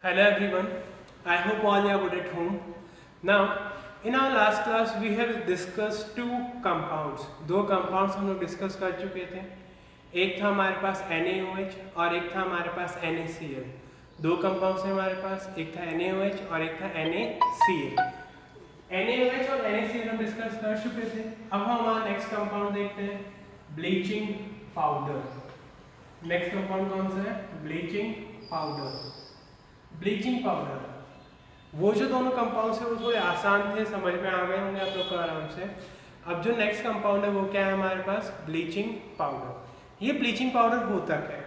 Hello everyone, I hope all you are good at home. Now, in our last class we have discussed two compounds. दो compounds हम लोग discuss कर चुके थे. एक था हमारे पास NaOH और एक था हमारे पास NaCl. दो compounds हैं हमारे पास, एक था NaOH और एक था NaCl. NaOH और NaCl हम discuss कर चुके थे. अब हम हमारा next compound देखते हैं, bleaching powder. Next compound कौन सा है? Bleaching powder. ब्लीचिंग पाउडर, वो जो दोनों कंपाउंड्स हैं वो थोड़े आसान थे, समझ में आ गए होंगे आप लोग को आराम से. अब जो नेक्स्ट कंपाउंड है वो क्या है हमारे पास? Bleaching powder. ये ब्लीचिंग पाउडर होता क्या है?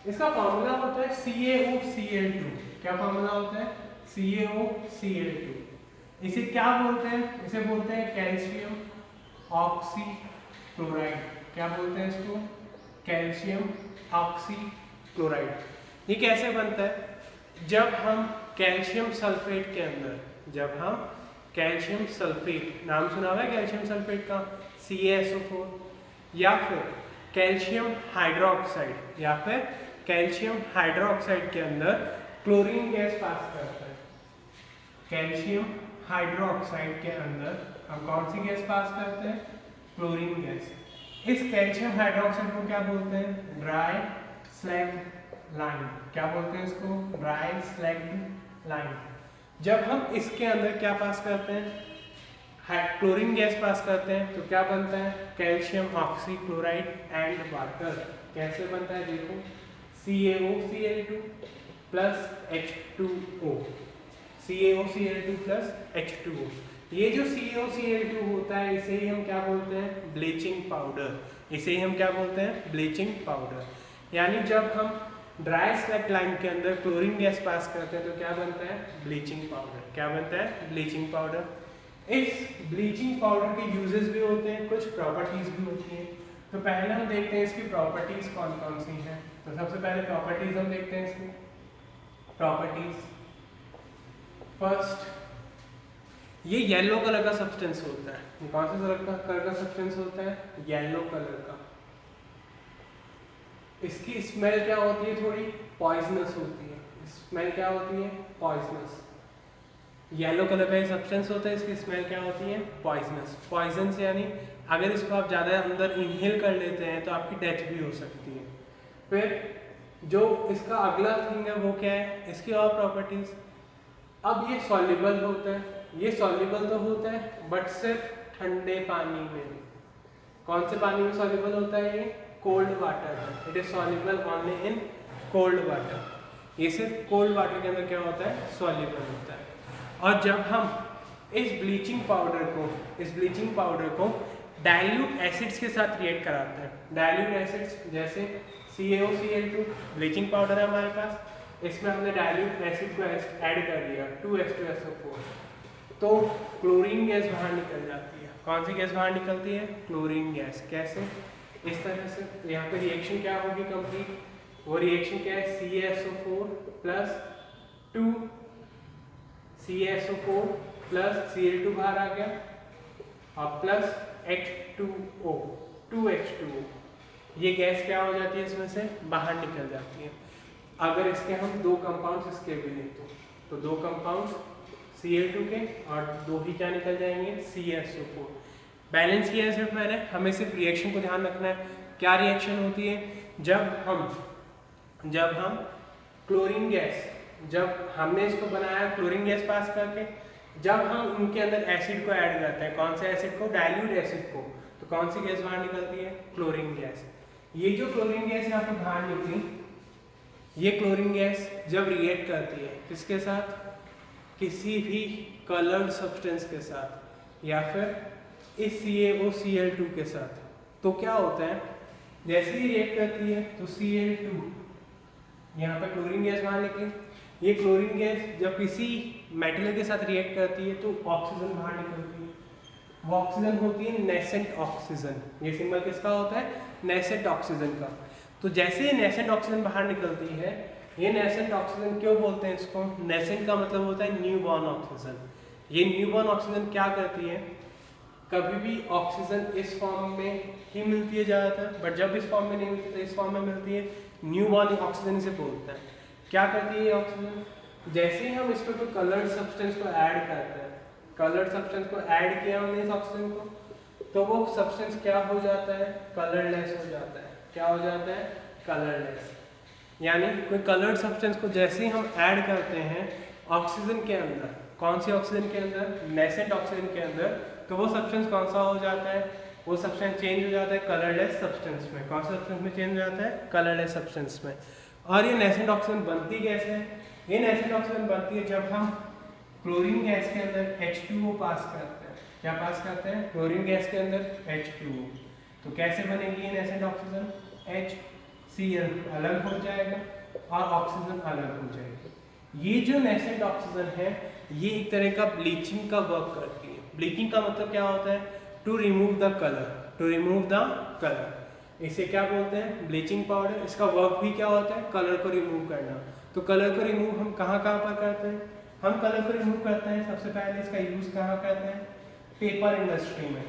इसका फॉर्मूला होता है CaOCl2. क्या फॉर्मूला होता है? CaOCl2. इसे क्या बोलते हैं? इसे बोलते हैं कैल्शियम ऑक्सीक्लोराइड. क्या बोलते हैं इसको? Calcium oxychloride. ये कैसे बनता है? जब हम कैल्शियम सल्फेट के अंदर, जब हम कैल्शियम सल्फेट, नाम सुना हुआ है कैल्शियम सल्फेट का, CaSO4, या फिर कैल्शियम हाइड्रोक्साइड, या फिर कैल्शियम हाइड्रोक्साइड के अंदर क्लोरीन गैस पास करता है. कैल्शियम हाइड्रोक्साइड के अंदर हम कौन सी गैस पास करते हैं? Chlorine gas. इस कैल्शियम हाइड्रोक्साइड को क्या बोलते हैं? Dry slag line. क्या बोलते हैं इसको? Dry slagged line. जब हम इसके अंदर क्या पास करते हैं? क्लोरीन गैस पास करते हैं तो क्या बनता है? Calcium oxychloride and water. कैसे बनता है देखो, CaOCl2 plus H2O. CaOCl2 plus H2O. ये जो CaOCl2 होता है इसे ही हम क्या बोलते हैं? Bleaching powder. इसे ही हम क्या बोलते हैं? Bleaching powder. यानी जब हम ड्राई स्लैग लाइन के अंदर क्लोरीन गैस पास करते हैं तो क्या बनता है? Bleaching powder. क्या बनता है? Bleaching powder. इस ब्लीचिंग पाउडर के यूजेस भी होते हैं, कुछ प्रॉपर्टीज भी होती हैं. तो पहले हम देखते हैं इसकी प्रॉपर्टीज कौन कौन सी हैं. तो सबसे पहले प्रॉपर्टीज हम देखते हैं इसकी. प्रॉपर्टीज फर्स्ट, ये येलो कलर का सब्सटेंस होता है. ये कौन सा कलर का सब्सटेंस होता है? येलो कलर का. इसकी स्मेल क्या होती है? थोड़ी पॉइजनस होती है. स्मेल क्या होती है? पॉइजनस. येलो कलर का ये सब्सटेंस होता है, इसकी स्मेल क्या होती है? पॉइजनस. पॉइजन से यानी अगर इसको आप ज़्यादा अंदर इनहेल कर लेते हैं तो आपकी डेथ भी हो सकती है. फिर जो इसका अगला थिंग है वो क्या है? इसकी और प्रॉपर्टीज. अब ये सॉल्युबल होता है. ये सॉल्युबल तो होता है बट सिर्फ ठंडे पानी में. कौन से पानी में सॉल्युबल होता है? ये कोल्ड वाटर है. It is soluble only in cold water. ये सिर्फ कोल्ड वाटर के अंदर क्या होता है? सॉल्युबल होता है. और जब हम इस ब्लीचिंग पाउडर को डाइल्यूट एसिड्स के साथ रिएक्ट कराते हैं. डाइल्यूट एसिड्स जैसे CaOCl2 ब्लीचिंग पाउडर है हमारे पास, इसमें हमने डाइल्यूट एसिड को ऐड कर दिया 2H2SO4, तो क्लोरीन गैस बाहर निकल जाती है. कौन सी गैस बाहर निकलती है? Chlorine gas. कैसे? इस तरह से. तो यहाँ पे रिएक्शन क्या होगी कंप्लीट? वो रिएक्शन क्या है? CaSO4 plus 2 CaSO4 plus Cl2 बाहर आ गया और प्लस H2O 2H2O. ये गैस क्या हो जाती है? इसमें से बाहर निकल जाती है. अगर इसके हम दो कंपाउंड्स इसके भी लें तो दो कंपाउंड्स Cl2 के और दो ही क्या निकल जाएंगे? CaSO4. बैलेंस किया है सिर्फ मैंने, हमें सिर्फ रिएक्शन को ध्यान रखना है. क्या रिएक्शन होती है? जब हम क्लोरीन गैस, जब हमने इसको बनाया क्लोरीन गैस पास करके, जब हम उनके अंदर एसिड को ऐड करते हैं, कौन से एसिड को? डाइल्यूट एसिड को, तो कौन सी गैस बाहर निकलती है? Chlorine gas. ये जो क्लोरीन गैस यहाँ पे बाहर निकली, ये क्लोरीन गैस जब रिएक्ट करती है किसके साथ? किसी भी कलर्ड सब्सटेंस के साथ या फिर इस CaOCl2 के साथ, तो क्या होता है? जैसे ही रिएक्ट करती है तो Cl2, यहाँ पे क्लोरीन गैस बाहर निकली. ये क्लोरीन गैस जब किसी मेटल के साथ रिएक्ट करती है तो ऑक्सीजन बाहर निकलती है. वो ऑक्सीजन होती है नेसेंट ऑक्सीजन. ये सिंबल किसका होता है? नेसेंट ऑक्सीजन का. तो जैसे ही नेसेंट ऑक्सीजन बाहर निकलती है, ये नेसेंट ऑक्सीजन क्यों बोलते हैं इसको? नेसेंट का मतलब होता है न्यू बॉर्न ऑक्सीजन. ये न्यू बॉर्न ऑक्सीजन क्या करती है? कभी भी ऑक्सीजन इस फॉर्म में ही मिलती है ज़्यादातर, बट जब इस फॉर्म में नहीं मिलती तो इस फॉर्म में मिलती है. न्यू बॉर्न ऑक्सीजन इसे बोलते हैं. क्या करती है ऑक्सीजन? जैसे ही हम इसमें कोई कलर्ड सब्सटेंस को ऐड करते हैं, कलर्ड सब्सटेंस को ऐड किया हमने इस ऑक्सीजन को, तो वो सब्सटेंस क्या हो जाता है, कलरलेस हो जाता है। क्या हो जाता है, कलरलेस। यानी कोई कलर्ड सब्सटेंस को जैसे ही हम ऐड करते हैं ऑक्सीजन के अंदर, कौन सी ऑक्सीजन के अंदर, नेसेंट ऑक्सीजन के अंदर, तो वो सब्सटेंस कौन सा हो जाता है, वो सब्सटेंस चेंज हो जाता है कलरलेस सब्सटेंस में। कौन सा सब्सटेंस में चेंज हो जाता है, कलरलेस सब्सटेंस में। और ये नेसेंट ऑक्सीजन बनती कैसे है, ये नेसेंट ऑक्सीजन बनती है जब हम क्लोरीन गैस के अंदर H2O पास करते हैं। क्या पास करते हैं, क्लोरीन गैस के अंदर H2O। तो कैसे बनेगी ये नेसेंट ऑक्सीजन, HCl अलग हो जाएगा और ऑक्सीजन अलग हो जाएगी। ये जो नेसेंट ऑक्सीजन है ये एक तरह का ब्लीचिंग का वर्क करती है। ब्लीचिंग का मतलब क्या होता है, to remove the colour, to remove the colour. इसे क्या बोलते हैं, ब्लीचिंग पाउडर। इसका वर्क भी क्या होता है, कलर को रिमूव करना। तो कलर को रिमूव हम कहाँ पर करते हैं, हम कलर को रिमूव करते हैं सबसे पहले इसका यूज कहाँ करते हैं, पेपर इंडस्ट्री में।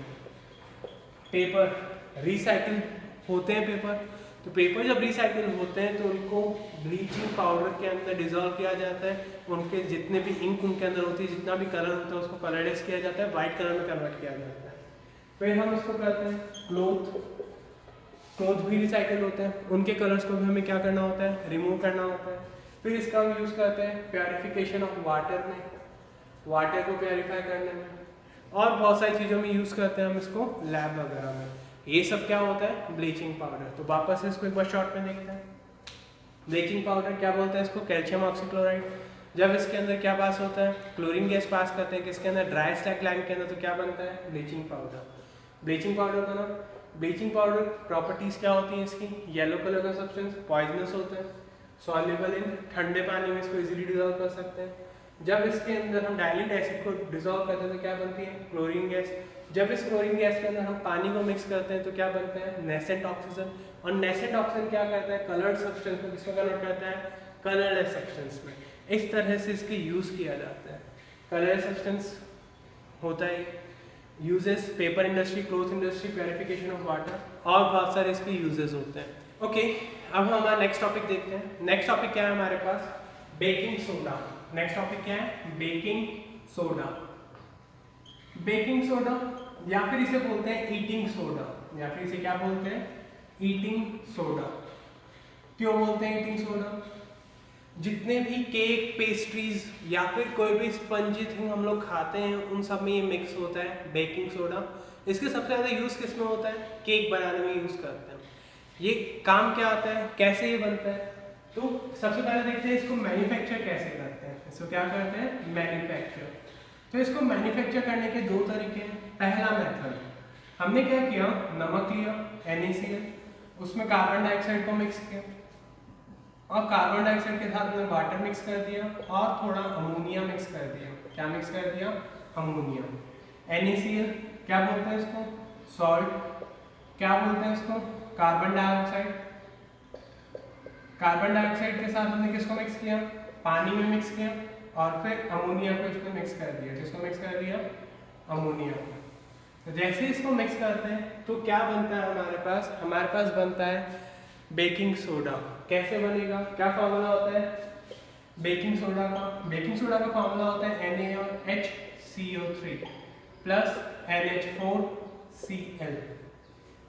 पेपर रिसाइकिल होते हैं पेपर, तो पेपर जब रिसाइकिल होते हैं तो उनको ब्लीचिंग पाउडर के अंदर डिजोल्व किया जाता है। उनके जितने भी इंक उनके अंदर होती है, जितना भी कलर होता है उसको कलरलेस किया जाता है, वाइट कलर में कन्वर्ट किया जाता है। फिर हम इसको करते हैं क्लोथ, क्लोथ भी रिसाइकिल होते हैं, उनके कलर्स को भी हमें क्या करना होता है, रिमूव करना होता है। फिर इसका हम यूज़ करते हैं प्योरिफिकेशन ऑफ वाटर में, वाटर को प्योरीफाई करने में, और बहुत सारी चीज़ों में यूज़ करते हैं हम इसको लैब वगैरह में। ये सब क्या होता है, ब्लीचिंग पाउडर। तो वापस इसको एक बार शॉर्ट में देखते हैं। ब्लीचिंग पाउडर क्या बोलते हैं इसको, कैल्शियम ऑक्सीक्लोराइड। जब इसके अंदर क्या पास होता है, क्लोरीन गैस पास करते हैं किसके अंदर, ड्राई स्लैग लाइम के अंदर, तो क्या बनता है, ब्लीचिंग पाउडर। ब्लीचिंग पाउडर का नाम, ब्लीचिंग पाउडर प्रॉपर्टीज क्या होती हैं इसकी, येलो कलर का सब्सटेंस, पॉइजनस होता है, सॉल्युबल इन ठंडे पानी में इसको इजीली डिजोल्व कर सकते हैं। जब इसके अंदर हम डाइल्यूट एसिड को डिजोल्व करते हैं तो क्या बनती है, क्लोरीन गैस। जब इस क्लोरीन गैस के अंदर हम पानी को मिक्स करते हैं तो क्या बनता है, नेसेंट ऑक्सीजन। और नेसेंट ऑक्सीजन क्या करता है, कलर्ड सब्सटेंस को किसमें कन्वर्ट करता है, कलरलेस सब्सटेंस में। इस तरह से इसके यूज़ किया जाता है। कलरलेस सब्सटेंस होता है, uses paper industry, cloth industry, purification of water, और बहुत सारे इसके यूजेस होते हैं। ओके, अब हम हमारा नेक्स्ट टॉपिक देखते हैं। नेक्स्ट टॉपिक क्या है हमारे पास, बेकिंग सोडा। नेक्स्ट टॉपिक क्या है, बेकिंग सोडा। बेकिंग सोडा या फिर इसे बोलते हैं ईटिंग सोडा, या फिर इसे क्या बोलते हैं, ईटिंग सोडा। क्यों बोलते हैं ईटिंग सोडा, जितने भी केक, पेस्ट्रीज या फिर कोई भी स्पंजी थिंग हम लोग खाते हैं उन सब में ये मिक्स होता है बेकिंग सोडा। इसके सबसे ज़्यादा यूज़ किस में होता है, केक बनाने में यूज़ करते हैं। ये काम क्या आता है, कैसे ये बनता है, तो सबसे पहले देखते हैं इसको मैन्युफैक्चर कैसे करते हैं। इसको क्या करते हैं, मैन्युफैक्चर। तो इसको मैन्युफैक्चर करने के दो तरीके हैं। पहला मेथड, हमने क्या किया, नमक लिया NaCl, उसमें कार्बन डाइऑक्साइड को मिक्स किया, और कार्बन डाइऑक्साइड के साथ में वाटर मिक्स कर दिया और थोड़ा अमोनिया मिक्स कर दिया। क्या मिक्स कर दिया, अमोनिया। NaCl क्या बोलते हैं इसको, सॉल्ट। क्या बोलते हैं इसको, कार्बन डाइऑक्साइड। कार्बन डाइऑक्साइड के साथ हमने किसको मिक्स किया, पानी में मिक्स किया, और फिर अमोनिया को इसमें मिक्स कर दिया। किसको मिक्स कर दिया, अमोनिया को। तो जैसे इसको मिक्स करते हैं तो क्या बनता है हमारे पास बनता है बेकिंग सोडा। कैसे बनेगा, क्या फॉर्मूला होता है बेकिंग सोडा का, बेकिंग सोडा का फॉर्मूला होता है NaHCO3 प्लस NH4Cl।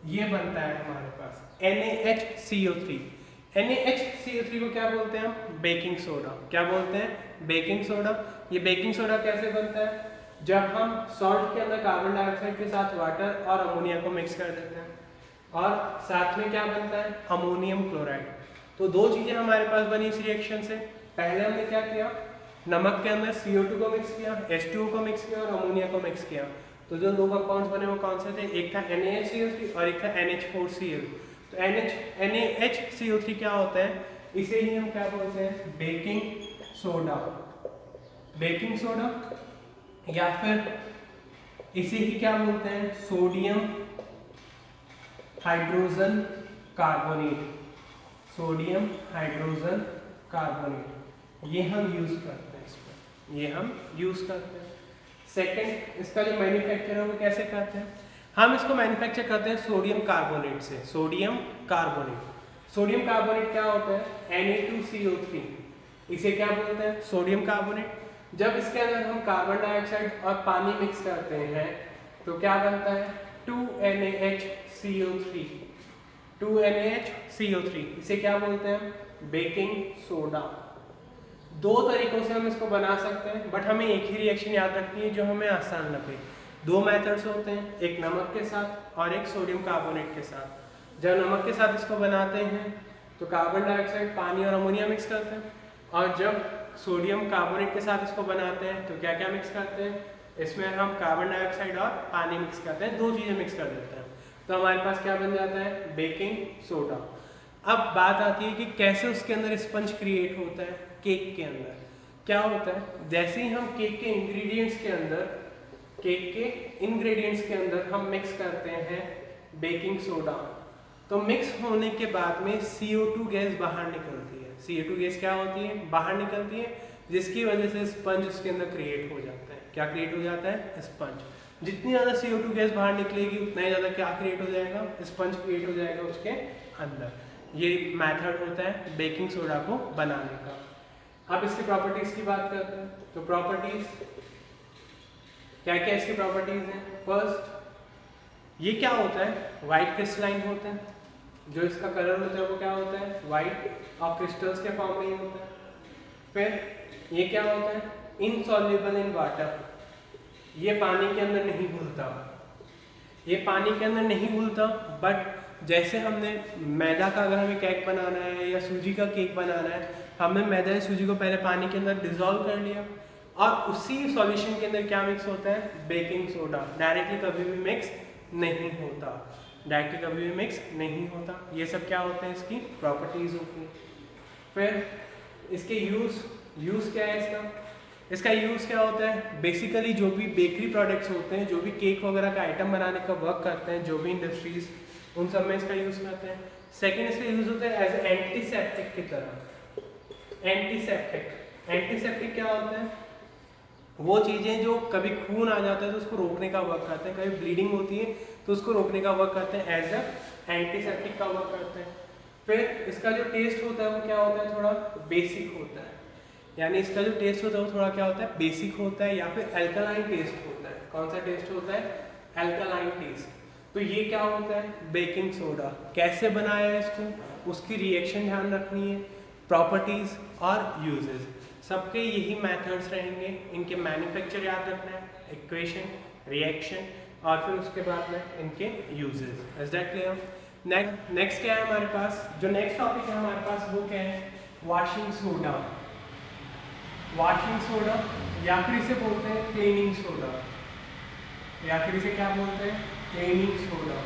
ये बनता है हमारे पास NaHCO3। NaHCO3 को क्या बोलते हैं हम, बेकिंग सोडा। क्या बोलते हैं, बेकिंग सोडा। ये बेकिंग सोडा कैसे बनता है, जब हम सॉल्ट के अंदर कार्बन डाइऑक्साइड के साथ वाटर और अमोनिया को मिक्स कर देते हैं, और साथ में क्या बनता है, अमोनियम क्लोराइड। तो दो चीजें हमारे पास बनी इस रिएक्शन से। पहले हमने क्या किया, नमक के अंदर CO2 को मिक्स किया, H2O को मिक्स किया और अमोनिया को मिक्स किया। तो जो दो कंपाउंड्स बने वो कौन से थे, एक था NaCO3 और एक था NH4Cl। तो NaHCO3 क्या होता है, इसे ही हम क्या बोलते हैं, बेकिंग सोडा। बेकिंग सोडा, या फिर इसे ही क्या बोलते हैं, sodium hydrogen carbonate. Sodium hydrogen carbonate, ये हम यूज करते हैं इसमें, ये हम यूज करते हैं। सेकंड, इसका जो मैन्युफैक्चर है वो कैसे करते हैं, हम इसको मैन्युफैक्चर करते हैं सोडियम कार्बोनेट से। सोडियम कार्बोनेट, सोडियम कार्बोनेट क्या होता है, Na2CO3। इसे क्या बोलते हैं? Sodium carbonate. जब इसके अंदर हम कार्बन डाइऑक्साइड और पानी मिक्स करते हैं तो क्या बनता है? 2NaHCO3। 2NaHCO3 इसे क्या बोलते हैं? Baking soda. दो तरीकों से हम इसको बना सकते हैं, बट हमें एक ही रिएक्शन याद रखनी है जो हमें आसान लगे। दो मेथड्स होते हैं, एक नमक के साथ और एक सोडियम कार्बोनेट के साथ। जब नमक के साथ इसको बनाते हैं तो कार्बन डाइऑक्साइड, पानी और अमोनिया मिक्स करते हैं, और जब सोडियम कार्बोनेट के साथ इसको बनाते हैं तो क्या क्या मिक्स करते हैं? इसमें हम कार्बन डाइऑक्साइड और पानी मिक्स करते हैं, दो चीज़ें मिक्स कर देते हैं, तो हमारे पास क्या बन जाता है? Baking soda. अब बात आती है कि कैसे उसके अंदर स्पंज क्रिएट होता है। केक के अंदर क्या होता है? जैसे ही हम केक के इंग्रेडिएंट्स के अंदर हम मिक्स करते हैं बेकिंग सोडा, तो मिक्स होने के बाद में CO2 गैस बाहर निकलती है। CO2 गैस क्या होती है? बाहर निकलती है, जिसकी वजह से स्पंज उसके अंदर क्रिएट हो जाता है। क्या क्रिएट हो जाता है? स्पंज। जितनी ज़्यादा CO2 गैस बाहर निकलेगी उतना ही ज़्यादा क्या क्रिएट हो जाएगा? स्पंज क्रिएट हो जाएगा उसके अंदर। ये मेथड होता है बेकिंग सोडा को बनाने का। अब इसकी प्रॉपर्टीज की बात करते हैं। तो प्रॉपर्टीज क्या क्या इसकी प्रॉपर्टीज हैं? फर्स्ट, ये क्या होता है? व्हाइट क्रिस्टलाइन होता है। जो इसका कलर होता है वो क्या होता है? व्हाइट और क्रिस्टल्स के फॉर्म में ही होता है। फिर ये क्या होता है? Insoluble in water. ये पानी के अंदर नहीं घुलता। ये पानी के अंदर नहीं घुलता, बट जैसे हमने मैदा का, अगर हमें केक बनाना है या सूजी का केक बनाना है, हमने मैदा या सूजी को पहले पानी के अंदर डिसॉल्व कर लिया, और उसी सॉल्यूशन के अंदर क्या मिक्स होता है? Baking soda. डायरेक्टली कभी भी मिक्स नहीं होता, डायरेक्टली कभी भी मिक्स नहीं होता। ये सब क्या होते हैं? इसकी प्रॉपर्टीज होती हैं। फिर इसके यूज़ क्या है इसका यूज़ क्या होता है? बेसिकली जो भी बेकरी प्रोडक्ट्स होते हैं, जो भी केक वगैरह का आइटम बनाने का वर्क करते हैं, जो भी इंडस्ट्रीज, उन सब में इसका यूज़ करते हैं। सेकेंड, इसका यूज़ होता है एज एंटीसेप्टिक की तरह। एंटीसेप्टिक क्या होता है? वो चीज़ें जो कभी खून आ जाता है तो उसको रोकने का वर्क करते हैं, कभी ब्लीडिंग होती है तो उसको रोकने का वर्क करते हैं, एज अ एंटीसेप्टिक का वर्क करते हैं। फिर इसका जो टेस्ट होता है वो क्या होता है? थोड़ा बेसिक होता है। यानी इसका जो टेस्ट होता है वो थोड़ा क्या होता है? बेसिक होता है, या फिर अल्कलाइन टेस्ट होता है। कौन सा टेस्ट होता है? Alkaline test. तो ये क्या होता है? Baking soda. कैसे बनाया है इसको, उसकी रिएक्शन ध्यान रखनी है, प्रॉपर्टीज और यूजेस, सबके यही मेथड्स रहेंगे। इनके मैन्युफैक्चर याद रखना है, इक्वेशन, रिएक्शन, और फिर उसके बाद में इनके uses. Is that clear? Next क्या है हमारे पास? जो नेक्स्ट टॉपिक है हमारे पास वो क्या है? Washing soda. वॉशिंग सोडा, या फिर इसे बोलते हैं क्लीनिंग सोडा, या फिर इसे क्या बोलते हैं? Cleaning soda.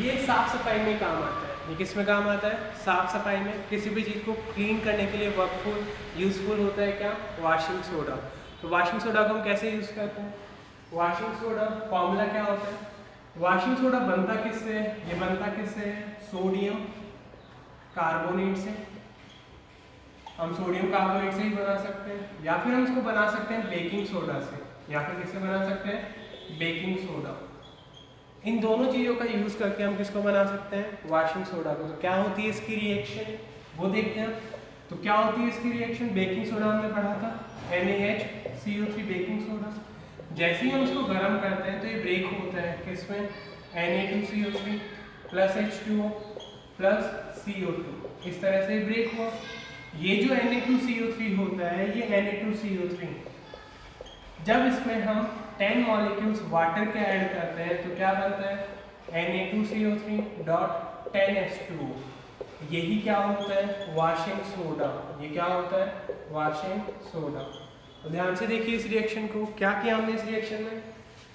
ये साफ सफाई में काम आता है। ये किस में काम आता है? साफ सफाई में। किसी भी चीज़ को क्लीन करने के लिए वर्कफुल, यूजफुल होता है क्या? Washing soda. तो वॉशिंग सोडा को हम कैसे यूज करते हैं? वॉशिंग सोडा फॉर्मूला क्या होता है? वॉशिंग सोडा बनता किससे है? ये बनता किससे है? सोडियम कार्बोनेट से। हम सोडियम कार्बोनेट से ही बना सकते हैं, या फिर हम इसको बना सकते हैं बेकिंग सोडा से, या फिर किससे बना सकते हैं? Baking soda. इन दोनों चीज़ों का यूज़ करके हम किसको बना सकते हैं? वॉशिंग सोडा को। तो क्या होती है इसकी रिएक्शन, वो देखते हैं। तो क्या होती है इसकी रिएक्शन? बेकिंग सोडा हमने पढ़ा था, NaHCO3 बेकिंग सोडा। जैसे ही हम इसको गर्म करते हैं तो ये ब्रेक होता है किसमें? Na2CO3 plus H2O plus CO2, इस तरह से ब्रेक हुआ। ये जो Na2CO3 होता है, ये Na2CO3, जब इसमें हम 10 मॉलिक्यूल्स वाटर के ऐड करते हैं तो क्या बनता है? Na2CO3 dot 10H2O। यही क्या होता है? Washing soda. ये क्या होता है? Washing soda. तो ध्यान से देखिए इस रिएक्शन को। क्या किया हमने इस रिएक्शन में?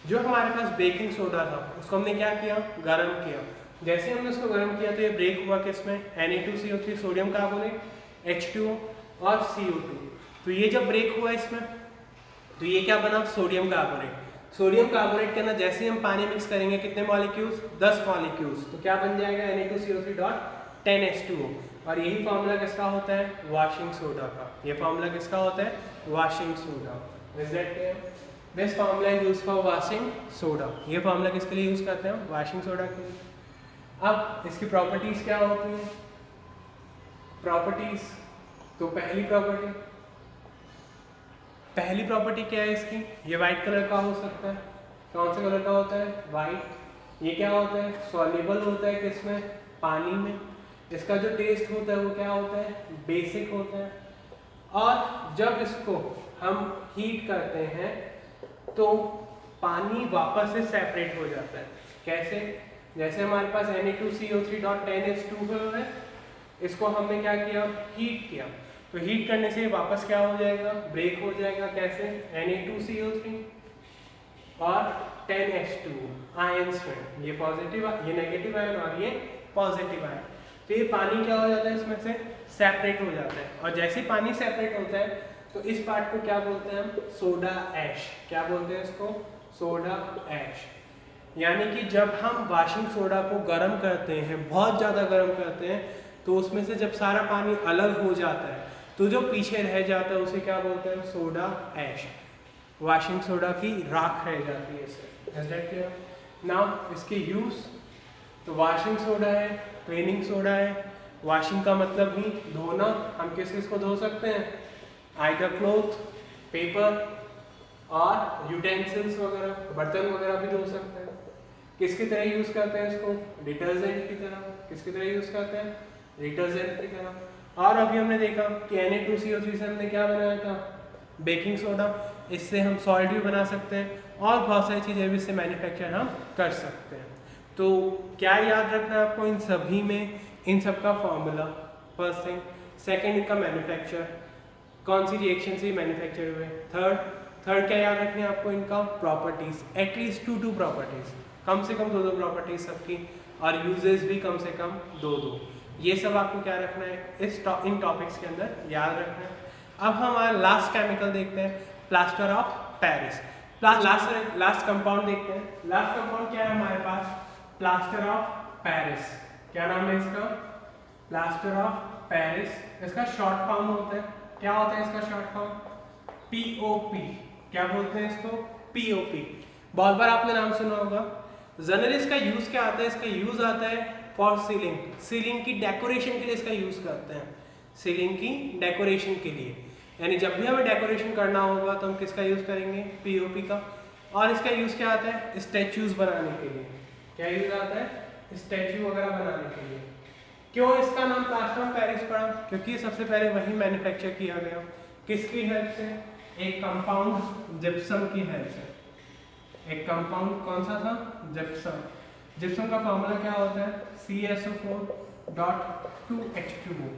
जो हमारे पास बेकिंग सोडा था उसको हमने क्या किया? गर्म किया। जैसे हमने उसको गर्म किया तो ये ब्रेक हुआ किसमें? Na2CO3 सोडियम कार्बोनेट, H2O और CO2। तो ये जब ब्रेक हुआ इसमें तो ये क्या बना? Sodium carbonate. सोडियम कार्बोनेट के अंदर जैसे ही हम पानी मिक्स करेंगे कितने मॉलिक्यूल्स? 10 मॉलिक्यूल्स। तो क्या बन जाएगा? Na2CO3 dot 10H2O। और यही फॉर्मूला किसका होता है? वॉशिंग सोडा का। ये फॉर्मूला किसका होता है? Washing soda. Is that clear? This formula is used for washing soda. ये फॉर्मूला किसके लिए यूज करते हैं? वॉशिंग सोडा के लिए। अब इसकी प्रॉपर्टीज क्या होती हैं? प्रॉपर्टीज तो पहली प्रॉपर्टी क्या है इसकी, ये वाइट कलर का हो सकता है। कौन से कलर का होता है, वाइट। ये क्या होता है, सॉल्युबल होता है किसमें, पानी में। इसका जो टेस्ट होता है वो क्या होता है, बेसिक होता है। और जब इसको हम हीट करते हैं तो पानी वापस से सेपरेट हो जाता है। कैसे, जैसे हमारे पास Na2CO3.10H2 है, इसको हमने क्या किया, हीट किया, तो हीट करने से वापस क्या हो जाएगा, ब्रेक हो जाएगा। कैसे, Na2CO3 और 10H2 आयंस में, ये पॉजिटिव, ये नेगेटिव आयन और ये पॉजिटिव आयन। तो ये पानी क्या हो जाता है, इसमें से सेपरेट हो जाता है। और जैसे ही पानी सेपरेट होता है तो इस पार्ट को क्या बोलते हैं हम, सोडा ऐश। क्या बोलते हैं इसको, सोडा ऐश। यानी कि जब हम वाशिंग सोडा को गर्म करते हैं, बहुत ज़्यादा गर्म करते हैं, तो उसमें से जब सारा पानी अलग हो जाता है तो जो पीछे रह जाता है उसे क्या बोलते हैं, सोडा ऐश। वाशिंग सोडा की राख रह जाती है इससे। Is that clear? नाउ इसके यूज, तो वाशिंग सोडा है, क्लीनिंग सोडा है। वॉशिंग का मतलब ही धोना, हम किस किस को धो सकते हैं, आइदर क्लॉथ, पेपर और यूटेंसिल्स वगैरह, बर्तन वगैरह भी धो सकते हैं। किसकी तरह यूज करते हैं इसको, डिटर्जेंट की तरह। किसकी तरह यूज करते हैं, डिटर्जेंट की तरह। और अभी हमने देखा कि Na2CO3 से हमने क्या बनाया था, बेकिंग सोडा। इससे हम सॉल्ट भी बना सकते हैं और बहुत सारी चीज़ें भी इससे मैन्युफैक्चर हम कर सकते हैं। तो क्या याद रखना है आपको इन सभी में, इन सब का फॉर्मूला, फर्स्ट थिंग। सेकेंड, इनका मैन्युफैक्चर, कौन सी रिएक्शन से मैन्युफैक्चर हुए। थर्ड क्या याद रखनी है आपको, इनका प्रॉपर्टीज, एटलीस्ट 2 प्रॉपर्टीज, कम से कम 2 प्रॉपर्टीज सबकी, और यूजेस भी कम से कम 2। ये सब आपको क्या रखना है इन टॉपिक्स के अंदर याद रखना है। अब हमारा लास्ट केमिकल देखते हैं, plaster of Paris. Last compound देखते हैं। लास्ट कंपाउंड क्या है हमारे पास, प्लास्टर ऑफ पेरिस। क्या नाम है इसका, प्लास्टर ऑफ पेरिस। इसका शॉर्ट फॉर्म होता है, क्या होता है इसका शॉर्ट फॉर्म, POP। क्या बोलते हैं इसको, POP। बहुत बार आपने नाम सुना होगा। जनरली इसका यूज क्या आता है, इसका यूज आता है फॉर सीलिंग, सीलिंग की डेकोरेशन के लिए इसका यूज करते हैं, सीलिंग की डेकोरेशन के लिए। यानी जब भी हमें डेकोरेशन करना होगा तो हम किसका यूज करेंगे, POP का। और इसका यूज क्या आता है, स्टैच्यूज बनाने के लिए। क्या यूज आता है, स्टैच्यू वगैरह बनाने के लिए। क्यों इसका नाम प्लास्टर ऑफ पेरिस पड़ा, क्योंकि सबसे पहले वही मैन्युफैक्चर किया गया। किसकी हेल्प से, एक कंपाउंड जिप्सम की हेल्प से। एक कंपाउंड कौन सा था, जिप्सम। जिप्सम का फॉर्मूला क्या होता है, CSO4.2H2O,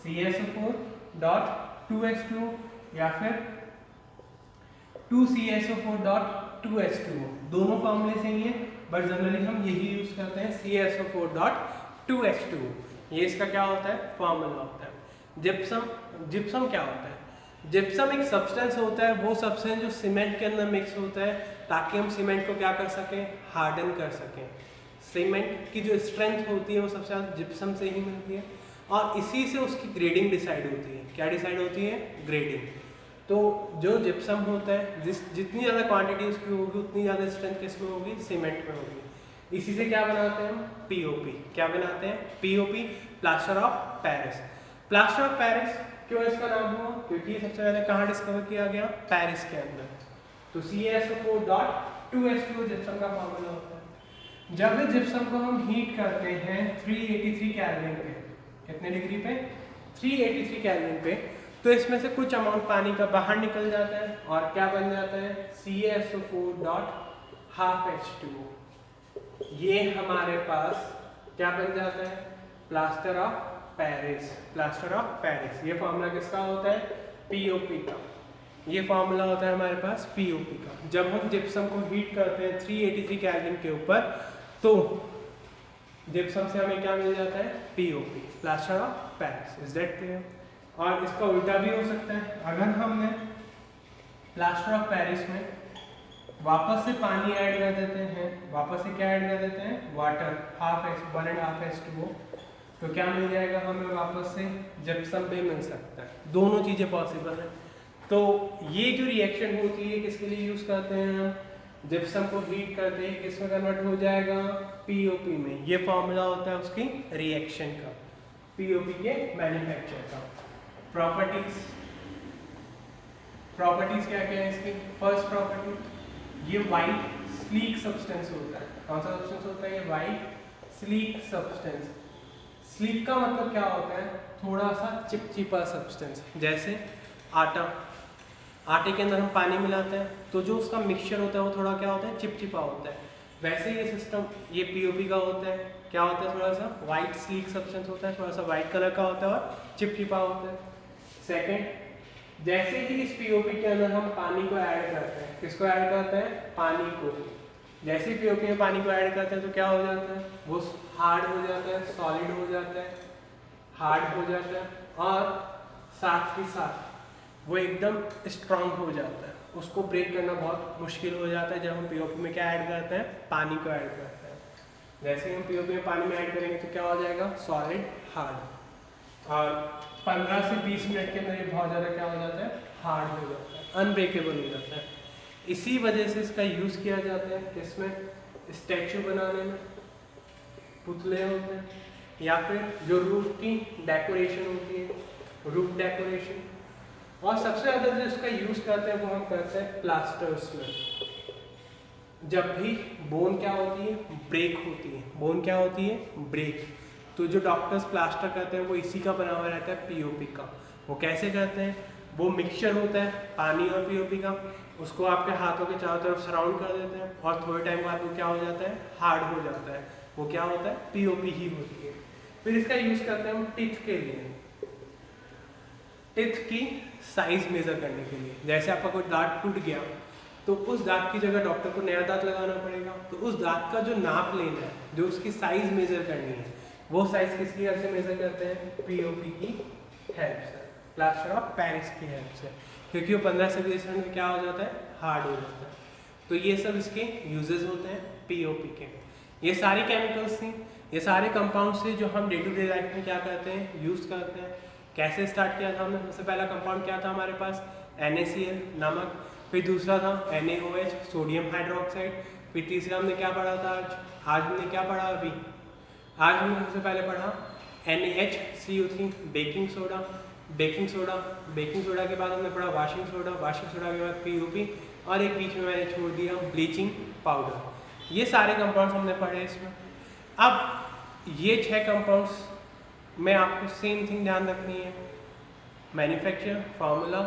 CSO4.2H2O या फिर 2CSO4.2H2O, दोनों फॉर्मूले सेम है, बट जनरली हम यही यूज करते हैं, CSO4.2H2O। ये इसका क्या होता है, फॉर्मूला होता है। जिप्सम क्या होता है, जिप्सम एक सब्सटेंस होता है, वो सब्सटेंस जो सीमेंट के अंदर मिक्स होता है ताकि हम सीमेंट को क्या कर सकें, हार्डन कर सकें। सीमेंट की जो स्ट्रेंथ होती है वो सबसे ज़्यादा जिप्सम से ही मिलती है, और इसी से उसकी ग्रेडिंग डिसाइड होती है। क्या डिसाइड होती है, ग्रेडिंग। तो जो जिप्सम होता है, जितनी ज़्यादा क्वांटिटी उसकी होगी उतनी ज़्यादा स्ट्रेंथ किसमें होगी, सीमेंट में होगी। इसी से क्या बनाते हैं हम, POP। क्या बनाते हैं, POP, plaster of Paris. Plaster of Paris क्यों इसका नाम हुआ, क्योंकि सबसे पहले कहाँ डिस्कवर किया गया, पेरिस के अंदर। तो CSO4.2H2O जिप्सम का फॉर्मूला होता है। जब भी जिप्सम को हम हीट करते हैं 383 केल्विन पे, कितने डिग्री पे, 383 केल्विन पे, तो इसमें से कुछ अमाउंट पानी का बाहर निकल जाता है और क्या बन जाता है, CSO4.12H2O। ये हमारे पास क्या बन जाता है, plaster of Paris. Plaster of Paris, ये फॉर्मूला किसका होता है, POP का। ये फॉर्मूला होता है हमारे पास POP का। जब हम जिप्सम को हीट करते हैं 383 केल्विन के ऊपर, तो जिप्सम से हमें क्या मिल जाता है, POP, plaster of Paris. Is that clear? और इसका उल्टा भी हो सकता है, अगर हमने प्लास्टर ऑफ पेरिस में वापस से पानी ऐड कर देते हैं, वापस से क्या ऐड कर देते हैं, वाटर, 1.5H2O, तो क्या मिल जाएगा हमें वापस से, जिप्सम भी मिल सकता है। दोनों चीज़ें पॉसिबल है। तो ये जो रिएक्शन होती है किसके लिए यूज करते हैं हम, जिप्सम को हीट करते हैं, किस में कन्वर्ट हो जाएगा, POP में। ये फॉर्मूला होता है उसकी रिएक्शन का, POP के मैन्युफैक्चर का। प्रॉपर्टीज क्या क्या है इसकी? फर्स्ट प्रॉपर्टी, ये वाइट स्लीक सब्सटेंस होता है। कौन सा सब्सटेंस होता है? ये वाइट स्लीक सब्सटेंस। स्लीक का मतलब क्या होता है? थोड़ा सा चिपचिपा सब्सटेंस। जैसे आटे के अंदर हम पानी मिलाते हैं तो जो उसका मिक्सचर होता है वो थोड़ा क्या होता है? चिपचिपा होता है। वैसे ये सिस्टम ये पीओपी का होता है, क्या होता है? थोड़ा सा वाइट स्लीक सब्सटेंस होता है, थोड़ा सा वाइट कलर का होता है और चिपचिपा होता है। सेकंड, जैसे ही इस पीओपी के अंदर हम पानी को ऐड करते हैं, किसको ऐड करते हैं? पानी को। जैसे ही पीओपी में पानी को ऐड करते हैं तो क्या हो जाता है? वो हार्ड हो जाता है, सॉलिड हो जाता है, हार्ड हो जाता है और साथ ही साथ वो एकदम स्ट्रांग हो जाता है। उसको ब्रेक करना बहुत मुश्किल हो जाता है जब हम पीओपी में क्या ऐड करते हैं? पानी को ऐड करते हैं। जैसे ही हम पीओपी में पानी में ऐड करेंगे तो क्या हो जाएगा? Solid, hard. और 15 से 20 मिनट के अंदर ये बहुत ज़्यादा क्या हो जाता है? हार्ड हो जाता है, अनब्रेकेबल हो जाता है। इसी वजह से इसका यूज़ किया जाता है किसमें? स्टैचू बनाने में, पुतले होते हैं, या फिर जो रूफ की डेकोरेशन होती है, रूफ डेकोरेशन। और सबसे ज़्यादा जो इसका यूज़ करते हैं वो हम करते हैं प्लास्टर्स में। जब भी बोन क्या होती है? ब्रेक होती है। बोन क्या होती है? ब्रेक। तो जो डॉक्टर्स प्लास्टर करते हैं वो इसी का बना हुआ रहता है, पीओपी का। वो कैसे करते हैं? वो मिक्सचर होता है पानी और पीओपी का, उसको आपके हाथों के चारों तरफ सराउंड कर देते हैं और थोड़े टाइम बाद वो क्या हो जाता है? हार्ड हो जाता है। वो क्या होता है? पीओपी ही होती है। फिर इसका यूज़ करते हैं हम टिथ के लिए, टिथ की साइज मेजर करने के लिए। जैसे आपका कोई दांत टूट गया तो उस दांत की जगह डॉक्टर को नया दांत लगाना पड़ेगा, तो उस दांत का जो नाप लेना है, जो उसकी साइज मेजर करनी है, वो साइज किसकी हेल्प से मेजर करते हैं? पीओपी की हेल्प से, प्लास्टर ऑफ पेरिस की हेल्प से। क्योंकि वो 15 से 20 मिनट में क्या हो जाता है? हार्ड हो जाता है। तो ये सब इसके यूजेस होते हैं पीओपी के। ये सारी केमिकल्स थी, ये सारे कंपाउंड्स थे जो हम डे टू डे लाइफ में क्या करते हैं? यूज़ करते हैं। कैसे स्टार्ट किया था हमने? सबसे पहला कंपाउंड क्या था हमारे पास? NaCl, नमक। फिर दूसरा था NaOH, सोडियम हाइड्रोक्साइड। फिर तीसरा हमने क्या पढ़ा था आज हमने क्या पढ़ा अभी? आज हमने सबसे पहले पढ़ा NaHCO3, baking soda. Baking soda के बाद हमने पढ़ा वाशिंग सोडा के बाद पीओपी, और एक बीच में मैंने छोड़ दिया ब्लीचिंग पाउडर। ये सारे कंपाउंड्स हमने पढ़े इसमें। अब ये 6 कंपाउंड्स में आपको सेम थिंग ध्यान रखनी है, manufacture, formula,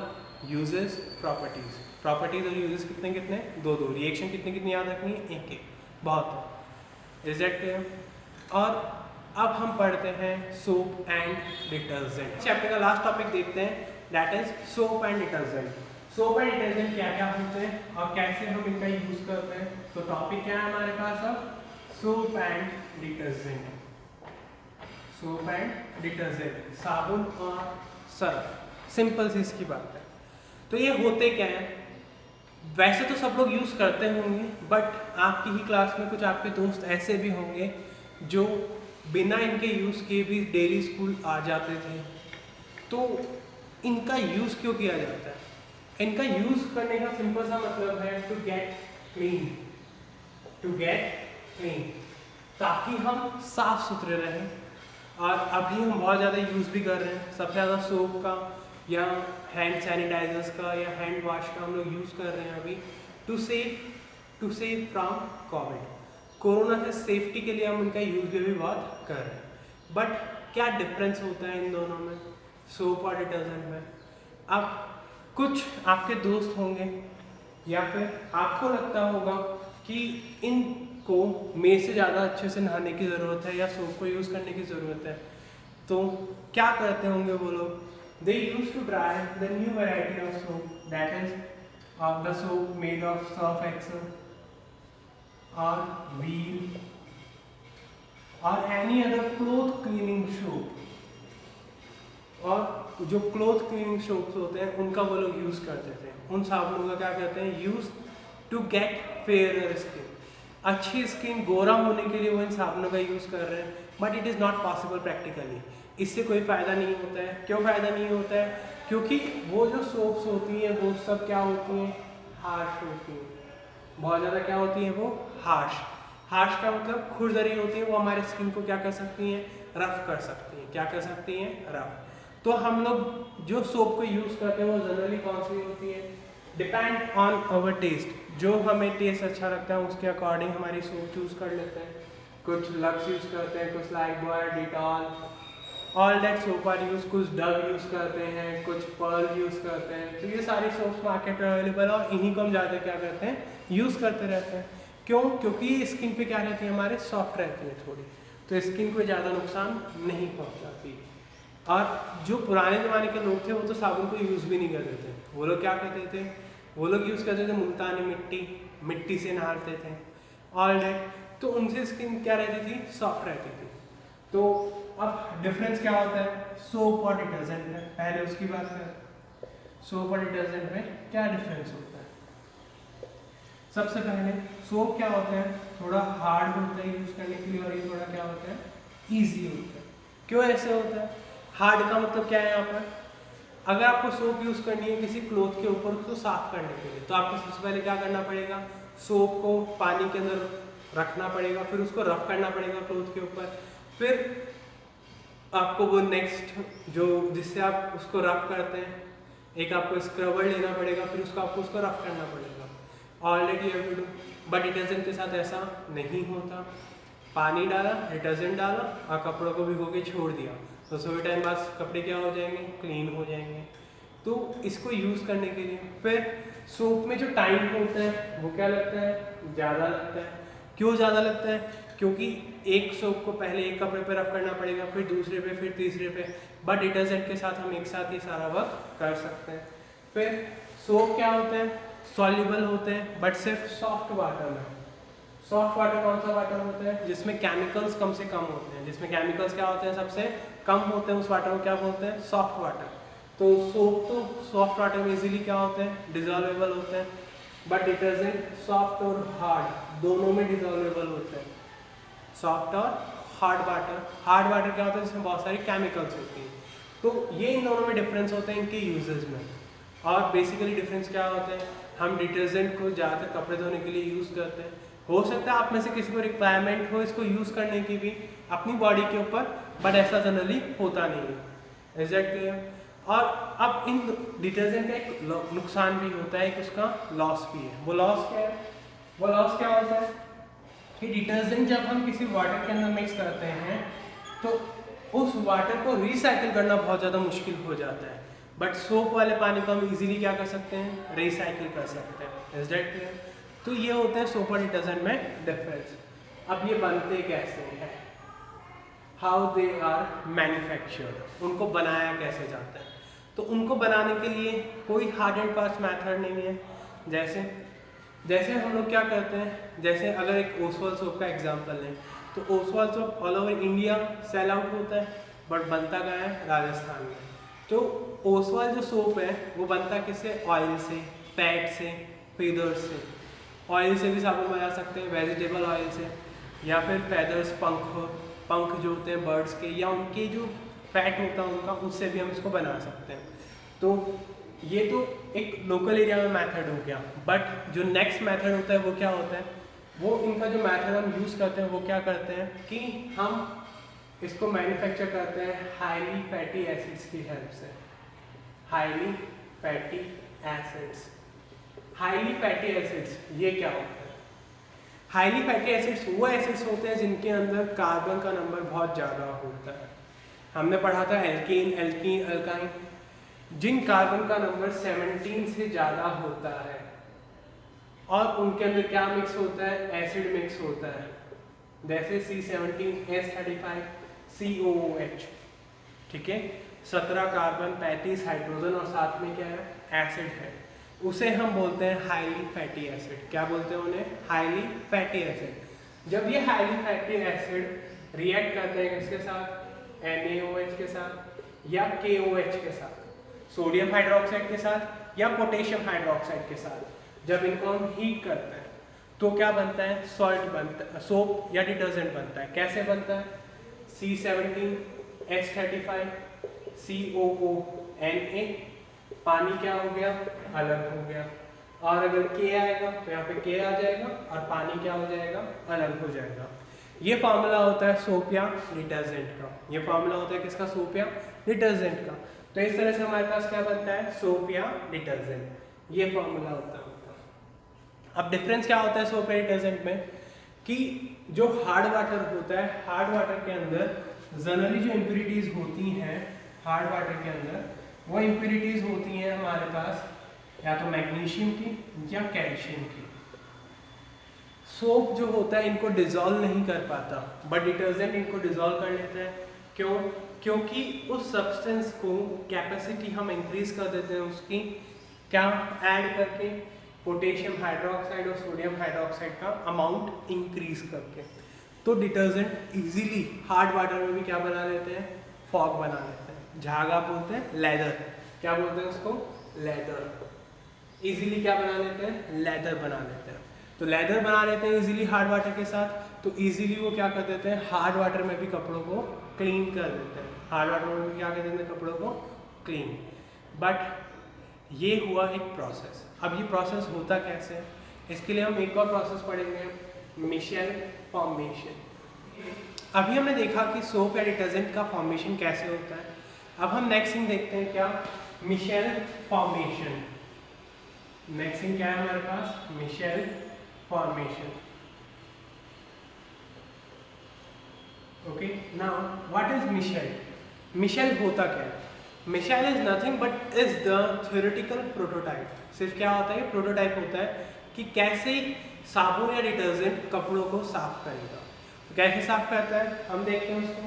uses, properties. Properties और यूजेस कितने कितने? 2-2। रिएक्शन कितनी याद रखनी है? 1-1। बहुत। Is that clear? और अब हम पढ़ते हैं सोप एंड डिटर्जेंट। चैप्टर का लास्ट टॉपिक देखते हैं, that is soap and detergent. Soap and detergent क्या क्या होते हैं और कैसे हम इनका यूज करते हैं। तो टॉपिक क्या है हमारे पास अब? Soap and detergent. Soap and detergent, साबुन और सर्फ। सिंपल सी इसकी बात है। तो ये होते क्या है? वैसे तो सब लोग यूज़ करते होंगे, बट आपकी ही क्लास में कुछ आपके दोस्त ऐसे भी होंगे जो बिना इनके यूज़ किए भी डेली स्कूल आ जाते थे। तो इनका यूज़ क्यों किया जाता है? इनका यूज़ करने का सिंपल सा मतलब है टू गेट क्लीन, ताकि हम साफ सुथरे रहें। और अभी हम बहुत ज़्यादा यूज़ भी कर रहे हैं, सबसे ज़्यादा सोप का या हैंड सैनिटाइजर्स का या हैंड वॉश का हम लोग यूज़ कर रहे हैं अभी to save from Covid. Corona से सेफ्टी के लिए हम उनका यूज़ भी बहुत कर रहे हैं। बट क्या डिफरेंस होता है इन दोनों में, सोप और डिटर्जेंट में? अब कुछ आपके दोस्त होंगे या फिर आपको लगता होगा कि इनको मेरे से ज़्यादा अच्छे से नहाने की ज़रूरत है या सोप को यूज़ करने की ज़रूरत है। तो क्या करते होंगे वो लोग? They used to try the new variety of soap, that is the soap made of Surf Excel or wheel or any other cloth cleaning soap। और जो क्लोथ क्लीनिंग सोप्स होते हैं उनका वो लोग यूज़ करते थे। उन साबुनों का क्या कहते हैं? Use to get fairer skin. अच्छी स्किन, गोरा होने के लिए वो इन साबुनों का यूज़ कर रहे हैं, but it is not possible practically. इससे कोई फ़ायदा नहीं होता है। क्यों फ़ायदा नहीं होता है? क्योंकि वो जो सोप्स होती हैं वो सब क्या होती हैं? हार्श होती हैं। बहुत ज़्यादा क्या होती हैं वो? हार्श का मतलब खुरदरी होती है। वो हमारे स्किन को क्या कर सकती हैं? रफ कर सकती हैं। क्या कर सकती हैं? रफ। तो हम लोग जो सोप को यूज़ करते हैं वो जनरली कौन सी होती है, डिपेंड ऑन आवर टेस्ट, जो हमें टेस्ट अच्छा लगता है उसके अकॉर्डिंग हमारी सोप चूज़ कर लेते हैं। कुछ लक्स यूज़ करते हैं, कुछ Lifebuoy, Dettol, all that soap are use, कुछ डव यूज़ करते हैं, कुछ पर्ल यूज़ करते हैं। तो ये सारी सोप्स मार्केट में अवेलेबल है और इन्हीं को हम ज़्यादा क्या करते हैं, यूज़ करते रहते हैं। क्यों? क्योंकि ये स्किन पे क्या रहती है, हमारे सॉफ्ट रहती है थोड़ी, तो स्किन को ज़्यादा नुकसान नहीं पहुँचाती। और जो पुराने ज़माने के लोग थे वो तो साबुन को यूज़ भी नहीं करते थे। वो लोग क्या करते थे, वो लोग यूज़ करते थे मुल्तानी मिट्टी से नहाते थे, ऑल दैट। तो उनसे स्किन क्या रहती थी, सॉफ्ट रहती थी। तो अब डिफरेंस क्या होता है सोप और डिटर्जेंट में, पहले उसकी बात करें। सोप और डिटर्जेंट में क्या डिफरेंस होता है? सबसे पहले सोप क्या होता है, थोड़ा हार्ड होता है यूज़ करने के लिए, और ये थोड़ा क्या होता है, ईजी होता है। क्यों ऐसे होता है? हार्ड का मतलब क्या है यहाँ पर, अगर आपको सोप यूज़ करनी है किसी क्लॉथ के ऊपर उसको साफ करने के लिए, तो आपको सबसे पहले क्या करना पड़ेगा, सोप को पानी के अंदर रखना पड़ेगा, फिर उसको रफ करना पड़ेगा क्लॉथ के ऊपर, फिर आपको वो नेक्स्ट जो जिससे आप उसको रफ करते हैं, एक आपको स्क्रबर लेना पड़ेगा, फिर आपको उसको रफ करना पड़ेगा। Already you have to do, but detergent के साथ ऐसा नहीं होता। पानी डाला, डिटर्जेंट डाला और कपड़ों को भिगो के छोड़ दिया, तो थोड़े टाइम बाद कपड़े क्या हो जाएंगे, क्लीन हो जाएंगे। तो इसको यूज़ करने के लिए फिर सोप में जो टाइम होता है वो क्या लगता है, ज़्यादा लगता है। क्यों ज़्यादा लगता है? क्योंकि एक सोप को पहले एक कपड़े पे रफ करना पड़ेगा, फिर दूसरे पे, फिर तीसरे पे, बट डिटर्जेंट के साथ हम एक साथ ही सारा वर्क कर सकते हैं। फिर सोप क्या होते हैं, सॉल्युबल होते हैं, बट सिर्फ सॉफ्ट वाटर में। सॉफ्ट वाटर कौन सा वाटर होता है, जिसमें केमिकल्स कम से कम होते हैं, जिसमें केमिकल्स क्या होते हैं, सबसे कम होते हैं, उस वाटर को क्या बोलते हैं, सॉफ्ट वाटर। तो सोप तो सॉफ्ट वाटर में इजीली क्या होते हैं, डिजॉल्वेबल होते हैं, बट डिटर्जेंट सॉफ्ट और हार्ड दोनों में डिजॉल्वेबल होते हैं, सॉफ्ट और हार्ड वाटर। हार्ड वाटर क्या होता है, जिसमें बहुत सारी केमिकल्स होती हैं। तो ये इन दोनों में डिफरेंस होते हैं इनके यूजेस में। और बेसिकली डिफरेंस क्या होते हैं, हम डिटर्जेंट को ज़्यादातर कपड़े धोने के लिए यूज़ करते हैं। हो सकता है आप में से किसी को रिक्वायरमेंट हो इसको यूज़ करने की भी अपनी बॉडी के ऊपर, बट ऐसा जनरली होता नहीं है। Is that clear? और अब इन डिटर्जेंट का एक नुकसान भी होता है, एक उसका लॉस भी है। वो लॉस क्या है? वो लॉस क्या होता है कि डिटर्जेंट जब हम किसी वाटर के अंदर मिक्स करते हैं तो उस वाटर को रिसाइकिल करना बहुत ज़्यादा मुश्किल हो जाता है, बट सोप वाले पानी को हम इजीली क्या कर सकते हैं, रिसाइकिल कर सकते हैं। Is that clear? तो ये होते हैं सोप और डिटर्जेंट में डिफरेंस। अब ये बनते कैसे हैं, हाउ दे आर मैन्युफैक्चर्ड, उनको बनाया कैसे जाता है। तो उनको बनाने के लिए कोई हार्ड एंड फास्ट मेथड नहीं है। जैसे हम लोग क्या करते हैं, जैसे अगर एक ओसवाल सोप का एग्जांपल लें, तो Oswal soap all over India sell out होता है, बट बनता कहाँ है, राजस्थान में। तो ओसवाल जो सोप है वो बनता किससे, ऑयल से, फैट से, फीदर्स से। ऑयल से भी साबुन बना सकते हैं, वेजिटेबल ऑयल से, या फिर फैदर्स, पंख जो होते हैं बर्ड्स के, या उनके जो फैट होता है उनका, उससे भी हम इसको बना सकते हैं। तो ये तो एक लोकल एरिया में मेथड हो गया, बट जो नेक्स्ट मेथड होता है वो क्या होता है, वो इनका जो मेथड हम यूज़ करते हैं वो क्या करते हैं कि हम इसको मैन्युफैक्चर करते हैं हाईली फैटी एसिड्स की हेल्प से। Highly fatty acids, highly fatty acids ये क्या होता है? हाईली फैटी एसिड्स वो एसिड्स होते हैं जिनके अंदर कार्बन का नंबर बहुत ज़्यादा होता है। हमने पढ़ा था एल्कीन, एल्कीन, अल्काइन, जिन कार्बन का नंबर 17 से ज़्यादा होता है, और उनके अंदर क्या मिक्स होता है, एसिड मिक्स होता है, जैसे C17H35 COOH, ठीक है, 17 कार्बन 35 हाइड्रोजन और साथ में क्या है, एसिड है, उसे हम बोलते हैं हाईली फैटी एसिड। क्या बोलते हैं उन्हें, हाईली फैटी एसिड। जब ये हाईली फैटी एसिड रिएक्ट करते हैं किसके साथ, NaOH के साथ या KOH के साथ, सोडियम हाइड्रोक्साइड के साथ या पोटेशियम हाइड्रोक्साइड के साथ, जब इनको हम हीट करते हैं तो क्या बनता है, सॉल्ट बनता है, सोप या डिटर्जेंट बनता है। कैसे बनता है, C17H35 COONA, पानी क्या हो गया, अलग हो गया, और अगर K आएगा तो यहाँ पे K आ जाएगा और पानी क्या हो जाएगा, अलग हो जाएगा। ये फार्मूला होता है सोप या डिटर्जेंट का, ये फार्मूला होता है किसका, सोप या डिटर्जेंट का। तो इस तरह से हमारे पास क्या बनता है, सोप या डिटर्जेंट, ये फार्मूला होता है। अब डिफरेंस क्या होता है सोप या डिटर्जेंट में, कि जो हार्ड वाटर होता है, हार्ड वाटर के अंदर जनरली जो इम्प्यूरिटीज होती हैं हार्ड वाटर के अंदर, वो इम्प्यूरिटीज होती हैं हमारे पास या तो मैग्नीशियम की या कैल्शियम की। सोप जो होता है इनको डिजोल्व नहीं कर पाता, बट डिटर्जेंट इनको डिजोल्व कर लेता है। क्यों? क्योंकि उस सब्सटेंस को कैपेसिटी हम इंक्रीज कर देते हैं उसकी, क्या ऐड करके, पोटेशियम हाइड्रोक्साइड और सोडियम हाइड्रोक्साइड का अमाउंट इंक्रीज करके। तो डिटर्जेंट इजीली हार्ड वाटर में भी क्या बना लेते हैं, फॉग बना लेते हैं, झागा बोलते हैं, लेदर, क्या बोलते हैं उसको, लेदर। इजीली क्या बना लेते हैं, लेदर बना लेते हैं। तो लेदर बना लेते हैं इजीली हार्ड वाटर के साथ, तो इजीली वो क्या कर देते हैं, हार्ड वाटर में भी कपड़ों को क्लीन कर देते हैं, हार्ड वाटर में भी क्या कर देते हैं, कपड़ों को क्लीन। बट ये हुआ एक प्रोसेस। अब ये प्रोसेस होता कैसे है, इसके लिए हम एक और प्रोसेस पढ़ेंगे, मिशेल फॉर्मेशन। अभी हमने देखा कि सोप या डिटर्जेंट का फॉर्मेशन कैसे होता है। अब हम नेक्स्ट थिंग देखते हैं, क्या, मिशेल फॉर्मेशन। नेक्स्ट थिंग क्या है हमारे पास, micelle formation. Okay, now what is micelle? Micelle होता क्या है? Micelle is nothing but is the theoretical prototype. सिर्फ क्या होता है, प्रोटोटाइप होता है कि कैसे साबुन या डिटर्जेंट कपड़ों को साफ करेगा। तो कैसे साफ करता है हम देखते हैं उसको।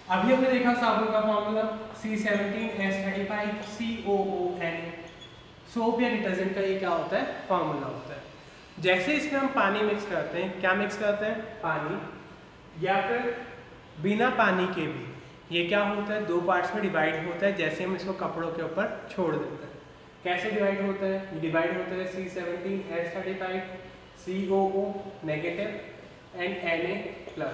अभी हमने देखा साबुन का फॉर्मूला C17H35COONA। सोप या डिटर्जेंट का ये क्या होता है, फॉर्मूला होता है। जैसे इसमें हम पानी मिक्स करते हैं, क्या मिक्स करते हैं, पानी, या फिर बिना पानी के भी ये क्या होता है, दो पार्ट्स में डिवाइड होता है। जैसे हम इसको कपड़ों के ऊपर छोड़ देते हैं, कैसे डिवाइड होता है, ये डिवाइड होता है C17H35COO नेगेटिव एंड Na+।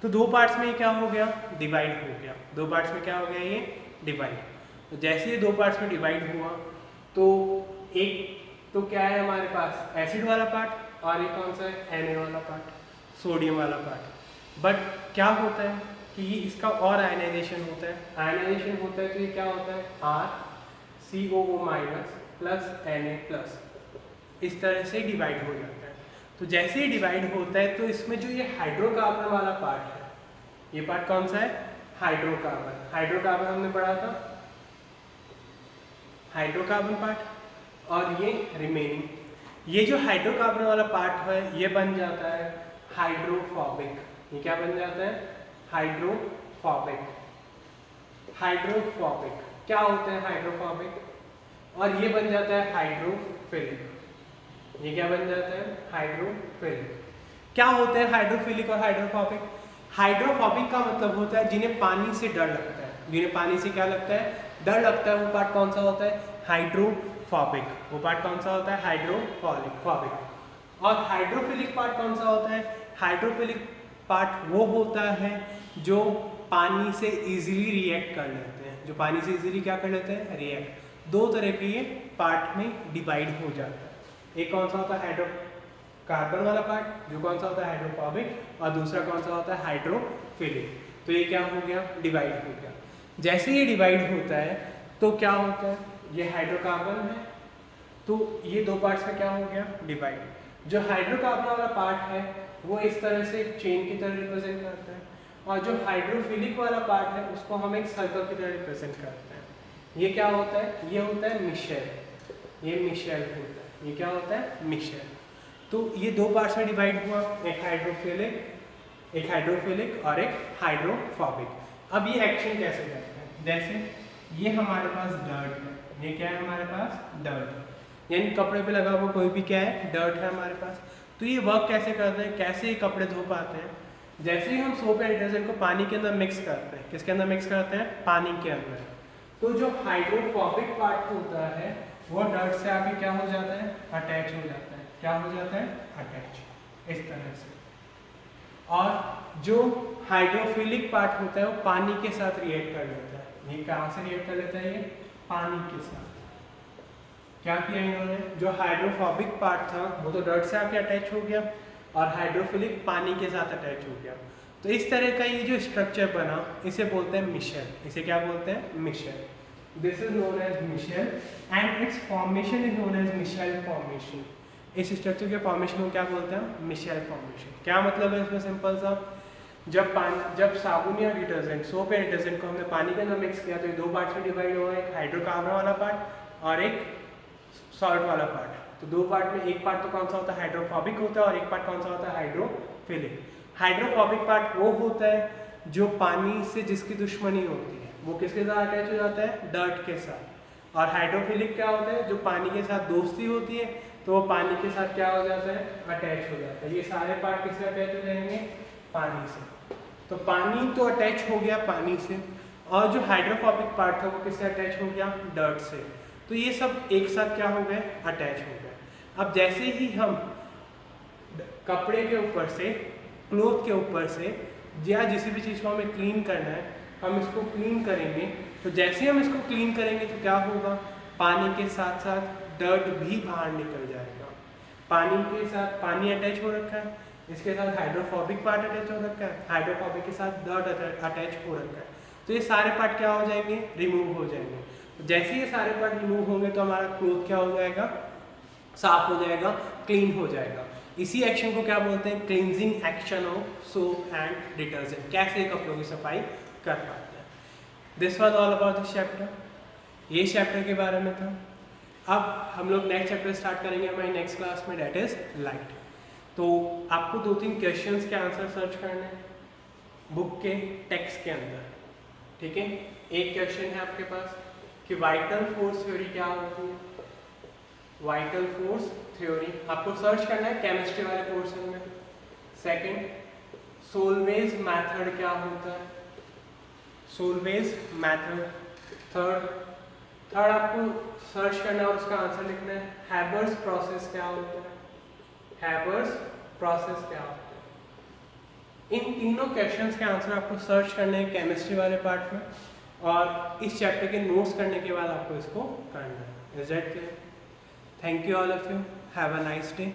तो दो पार्ट्स में ये क्या हो गया, डिवाइड हो गया। दो पार्ट्स में क्या हो गया, ये डिवाइड। तो जैसे ये दो पार्ट्स में डिवाइड हुआ तो एक तो क्या है हमारे पास, एसिड वाला पार्ट, और एक कौन सा है, Na वाला पार्ट, सोडियम वाला पार्ट। बट क्या होता है कि ये इसका और आयनाइजेशन होता है। आयनाइजेशन होता है तो ये क्या होता है, RCOO- प्लस Na+, इस तरह से डिवाइड हो जाता है। तो जैसे ही डिवाइड होता है तो इसमें जो ये हाइड्रोकार्बन वाला पार्ट है, ये पार्ट कौन सा है, हाइड्रोकार्बन। हाइड्रोकार्बन हमने पढ़ा था, हाइड्रोकार्बन पार्ट, और ये रिमेनिंग, ये जो हाइड्रोकार्बन वाला पार्ट है ये बन जाता है हाइड्रोफोबिक। ये क्या बन जाता है, हाइड्रोफोबिक। हाइड्रोफोबिक क्या होता है, हाइड्रोफोबिक, और ये बन जाता है हाइड्रोफिलिक। ये क्या बन जाता है, हाइड्रोफिलिक। क्या होते हैं हाइड्रोफिलिक और हाइड्रोफोबिक? हाइड्रोफोबिक का मतलब होता है जिन्हें पानी से डर लगता है, जिन्हें पानी से क्या लगता है, डर लगता है, वो पार्ट कौन सा होता है, हाइड्रोफोबिक। वो पार्ट कौन सा होता है, हाइड्रोफोबिक। और हाइड्रोफिलिक पार्ट कौन सा होता है, हाइड्रोफिलिक पार्ट वो होता है जो पानी से इजीली रिएक्ट कर लेते हैं, जो पानी से इजीली क्या कर लेते हैं, रिएक्ट। दो तरह के ये पार्ट में डिवाइड हो जाता है। एक कौन सा होता है, हाइड्रोकार्बन वाला पार्ट, जो कौन सा होता है, हाइड्रोफोबिक, और दूसरा कौन सा होता है, हाइड्रोफिलिक। तो ये क्या हो गया, डिवाइड हो गया। जैसे ये डिवाइड होता है तो क्या होता है, ये हाइड्रोकार्बन है, तो ये दो पार्ट्स में क्या हो गया, डिवाइड। जो हाइड्रोकार्बन वाला पार्ट है वो इस तरह से चेन की तरह रिप्रेजेंट करता है, और जो हाइड्रोफिलिक वाला पार्ट है उसको हम एक सर्कल की तरह रिप्रेजेंट करते हैं। ये क्या होता है, ये होता है मिशेल। ये मिशेल होता है, ये क्या होता है, मिशेल। तो ये दो पार्ट्स में डिवाइड हुआ, एक हाइड्रोफिलिक और एक हाइड्रोफोबिक। अब ये एक्शन कैसे करते हैं, जैसे ये हमारे पास डर्ट है, ये क्या है हमारे पास, डर्ट, यानी कपड़े पे लगा हुआ कोई भी क्या है, डर्ट है हमारे पास। तो ये वर्क कैसे करते हैं, कैसे ये कपड़े धो पाते हैं, जैसे ही हम सोप या डिटर्जेंट को पानी के अंदर मिक्स करते हैं, किसके अंदर मिक्स करते हैं, पानी के अंदर, तो जो हाइड्रोफोबिक पार्ट होता है वो डर्ट से आके क्या हो जाता है, अटैच हो जाता है। क्या हो जाता है, अटैच, इस तरह से। और जो हाइड्रोफिलिक पार्ट होता है वो पानी के साथ रिएक्ट कर लेता है। ये कहाँ से रिएक्ट कर लेता है, ये पानी के साथ। क्या किया इन्होंने, जो हाइड्रोफोबिक पार्ट था वो तो डर्ट से आके अटैच हो गया, और हाइड्रोफिलिक पानी के साथ अटैच हो गया। तो इस तरह का ये जो स्ट्रक्चर बना इसे बोलते हैं मिशेल। इसे क्या बोलते हैं? Micelle. This is known as micelle and its formation is known as micelle formation. इस स्ट्रक्चर के फॉर्मेशन को क्या बोलते हैं? Micelle formation. क्या मतलब है इसमें? सिंपल सा, जब साबुन या डिटर्जेंट, सोप या डिटर्जेंट को हमने पानी के अंदर मिक्स किया तो ये दो पार्ट्स में डिवाइड हुआ, एक हाइड्रोकार्बन वाला पार्ट और एक सॉल्ट वाला पार्ट। तो दो पार्ट में एक पार्ट तो कौन सा होता है? हाइड्रोफोबिक होता है, और एक पार्ट कौन सा होता है? हाइड्रोफिलिक। हाइड्रोफोबिक पार्ट वो होता है जो पानी से जिसकी दुश्मनी होती है वो किसके साथ अटैच हो जाता है? डर्ट के साथ। और हाइड्रोफिलिक क्या होता है? जो पानी के साथ दोस्ती होती है तो वो पानी के साथ क्या हो जाता है? अटैच हो जाता है। ये सारे पार्ट किससे अटैच हो जाएंगे? पानी से। तो पानी तो अटैच हो गया पानी से, और जो हाइड्रोफोबिक पार्ट था वो किससे अटैच हो गया? डर्ट से। तो ये सब एक साथ क्या हो गए? अटैच हो गए। अब जैसे ही हम कपड़े के ऊपर से, क्लोथ के ऊपर से या जिस भी चीज़ को हमें क्लीन करना है हम इसको क्लीन करेंगे, तो जैसे ही हम इसको क्लीन करेंगे तो क्या होगा? पानी के साथ साथ डर्ट भी बाहर निकल जाएगा। पानी के साथ पानी अटैच हो रखा है, इसके साथ हाइड्रोफोबिक पार्ट अटैच हो रखा है, हाइड्रोफोबिक के साथ डर्ट अटैच हो रखा है। तो ये सारे पार्ट क्या हो जाएंगे? रिमूव हो जाएंगे। तो जैसे ये सारे पार्ट रिमूव होंगे तो हमारा क्लोथ क्या हो जाएगा? साफ हो जाएगा, क्लीन हो जाएगा। इसी एक्शन को क्या बोलते हैं? Cleansing action of soap and detergent. कैसे कपड़ों की सफाई कर पाते हैं। This was all about this chapter. ये चैप्टर के बारे में था। अब हम लोग नेक्स्ट चैप्टर स्टार्ट करेंगे हमारी नेक्स्ट क्लास में, डेट इज लाइट। तो आपको 2-3 क्वेश्चंस के आंसर सर्च करने हैं बुक के टेक्स्ट के अंदर, ठीक है। एक क्वेश्चन है आपके पास कि वाइटल फोर्स थ्योरी क्या होती है? वाइटल फोर्स थ्योरी आपको सर्च करना है केमिस्ट्री वाले पोर्शन में। सेकंड, सोलवेज मेथड क्या होता है? Solvay method. थर्ड आपको सर्च करना है और उसका आंसर लिखना है हैबर्स प्रोसेस क्या होता है? हैबर्स प्रोसेस क्या होता है? इन तीनों क्वेश्चंस के आंसर आपको सर्च करने हैं केमिस्ट्री वाले पार्ट में, और इस चैप्टर के नोट्स करने के बाद आपको इसको करना है। Is that clear? Thank you all of you, have a nice day.